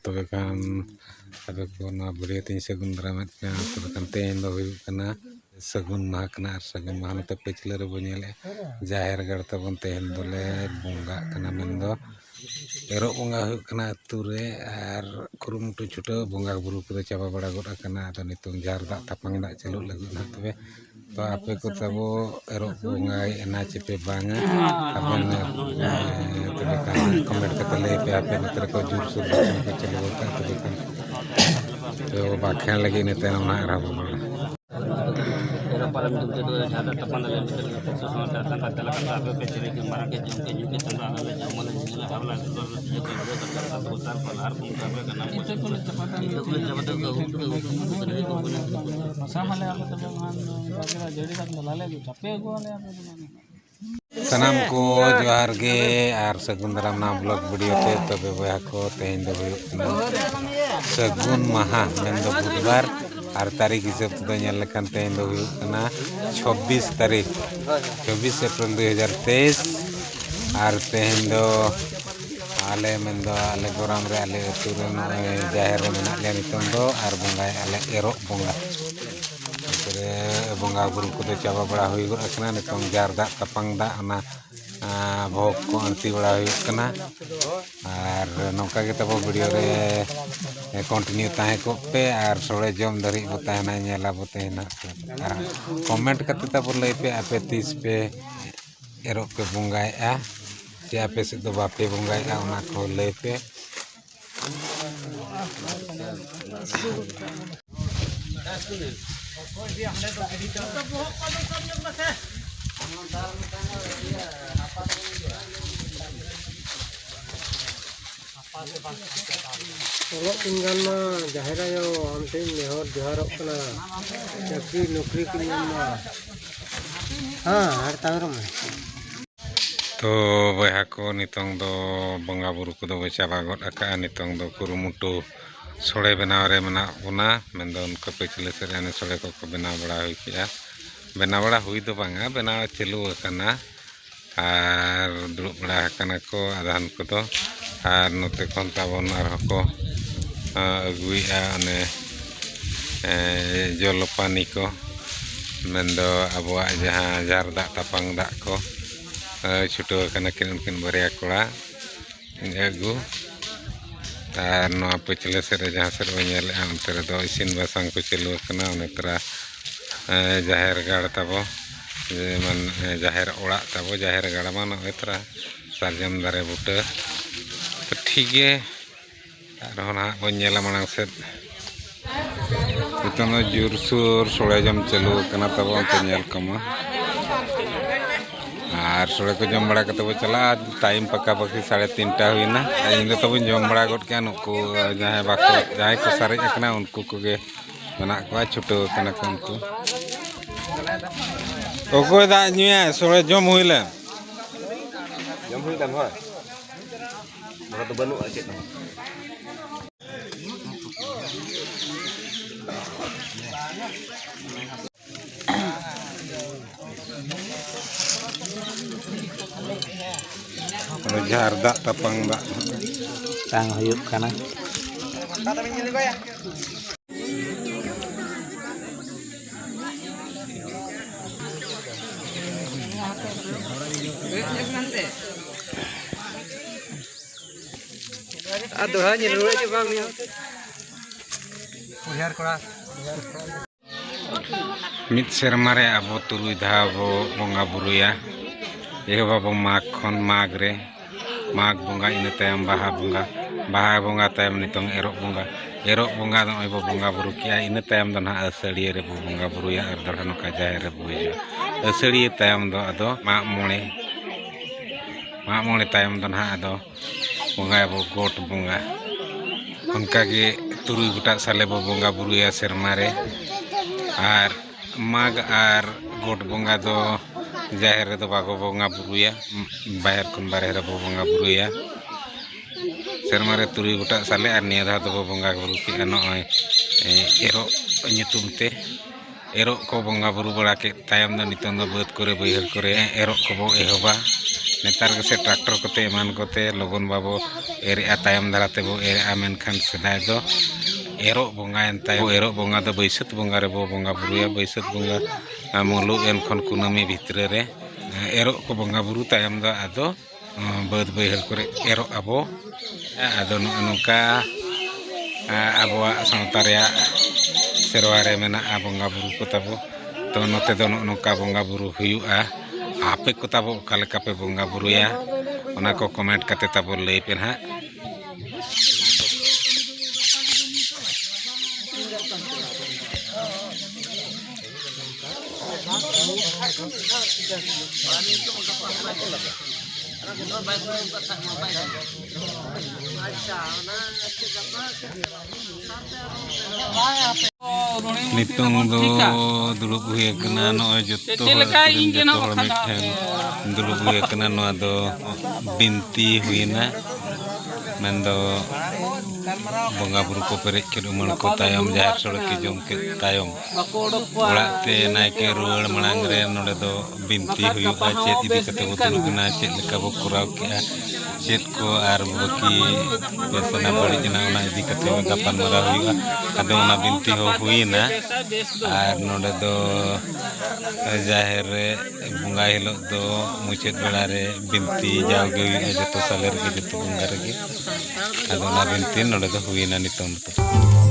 तबे खान अबे को ना वीडियो तीन सगुन दारामेद पे तबे खान तेन दो हुयुग कना सगुन माह कना आर सगुन माह नते पिछले रे बो नेले जाहेर गाड़ तबन तेन दोले बोंगा कना मेनदो एरो बोंगा हुयुग कना अतु रे आर कुरुमुटु छुटो बोंगा बुरु को चाबा बड़ा गोड कना आदो नितुंग जार दा तापांग दा चलु लगु ना तबे तो आपे को तबो एरो बोंगा एना चेपे बांगा आपन तबे खान कमेंट कते ले पे आपे नतर को जुर सुर को चलु का तबे खान तो बाखेन लगी नेते ना रहबो para menjadi dua jada tepan dalam menjadi proses datang pada kata apa pencuri kemarin ke jumke jumke tentang hal yang mulai mulai hal yang itu dia kalau terkata besar pelar pun sampai ke enam itu pun cepatan ke sama le apa tu man bagai jadi kan lalai tu capek gua le apa tu सनम को जोहार गे are सगुन दाराम ना blog video ते तबे बया को तेन दो सगुन माहा मेनदो बुधवार आर तारीख हिसाब तो नेल लेखान तेन दो 26 तारीख 24 अप्रैल 2023 आर तेन दो आले मेनदो आले गोराम रे आले तुरन जाहेर रे मेना ले नितों दो आर बोंगाय आले एरो बोंगा बोंगा बुरु को चाबा बड़ा हुई गना नितों जार दा तापांग दा ना भोग को अंति बड़ा हुई कना आर नौका के तब वीडियो रे कंटिन्यू ताहे को पे आर सोड़े जम धरी बो ताहेना नेला बो ताहेना आर कमेंट कते तब लई पे आपे तीस पे एरो पे बोंगाया जे आपे से दो बापे बोंगाया ओना को लई पे Kalau tinggal mah jahera yo anti mehor joharok kena cakri nukri kinyam mah har tahun mah तो बया को नितों दो बंगा बुरु को दो चाबा गड आका नितों दो कुरुमुटु सोड़े बनाव रे मना बुना मेनदो उनका पिछले सेरे सोड़े को बनाव बड़ा हुई किया बनाव बड़ा हुई दो बांगा बनाव चलु कना आर दुड़ुब बड़ा कना को आधान को दो आर नोते कोन ताबन आर को अगुइया अने जलपानी को मेनदो अबवा जहां जार दा तापांग दा को छुटो कना किन उनकिन बरिया कोड़ा अगु आर नो पिछले सेरे जहां सेरे नेले अंते रे दो इसिन बासांग को चलु कना उने तरा जाहेर गाड़ ताबो मन जाहेर ओड़ा ताबो जाहेर गाड़ मा नय तरा सारजम दारे बुटे तो ठीक है आर होना बो नेला मांग से नितों जुर सुर सोड़े जम चलु कना ताबो अंते नेल कमा आर सोड़े को जम बड़ा कते बो चला टाइम पक्का पक्की 3:30 हुईना इन तब जम बड़ा गड के नुकु जहां बाको जहां को सारे एकना उनको कोगे मना को छुटो कना उनको ओको दा नुया सोड़े जम हुईले kan hoy तो बनु अचेत जार दा तापांग दा tang huyuk kana aduh hanya dulu aja bang nih lihat kelas मित सेरमा रे आबो तुरुई धाबो बोंगा बुरुया एहबा बो माग खन माग रे माग बोंगा इन तायम बाहा बोंगा तायम नितों एरो बोंगा दो बो बोंगा बुरु किया इन तायम दो ना असड़िए रे बो बोंगा बुरुया आर दड़ा नका जाय रे बुइजो असड़िए तायम दो अदो माग मोणे तायम दो ना अदो बोंगा बो गोट बोंगा उनका के तुरुई गुटा साले बो बोंगा बुरुया सेरमा रे आर माग आर गोट बोंगा दो जाहेर दो बागो बोंगा बुरुया बाहर कुन बारे रे बोंगा बुरुया सेरमा रे तुरुई गुटा साले आर निया धा दो बोंगा बुरु की नय एरो nyutumte एरो को बोंगा बुरु बड़ा के तायम दो नितों दो बद करे बैहर करे एरो को बो एहबा नेतार के से ट्रैक्टर कोते एमान कोते लगन बाबो एरेआ तायम धाराते बो एरेआ मेनखान सेदाय दो एरो बोंगा एंताय एरो बोंगा दो बैसाख बोंगा रे बो बोंगा बुरुया बैसाख बोंगा मुलुग एन खन कुनामी भितरे रे एरो को बोंगा बुरु तायम दो आदो बद बैहर करे एरो आबो आदो नुका आबोआ सावता रे सेरवा रे मेना बोंगा बुरु को ताबो तो नोते दो नुका बोंगा बुरु हुयुआ आपे को ताबो कालेका पे बोंगा बुरुया ओना को कमेंट कते ताबो लई पे ना नितों दो दुड़ुब हुए कना नय जत्तो हर मिठेन दुड़ुब हुए कना नवा दो बिनती हुईना मेंदो बोंगा बुरु को पेरेज के उमड़ को तायम जाहिर सड़क के जम के तायम ओड़ाते नायके रुवाड़ मणांग रे नोडे दो बिनती हुयुगा चेत इदी कते बो तुलुगना चेत लेका बो कराव के चेत को आर बाकी बेसना बड़ी जना ओना इदी कते गापान मारा हुयुगा आदो ओना बिनती हो हुईना आर नोडे दो जाहिर रे बोंगा हिलो दो मुचेत बेड़ा रे बिनती जावगे हुयुगा जतो साले रे जतो बोंगा रे आदो ओना बिनती नोडे दो हुईना नितों दो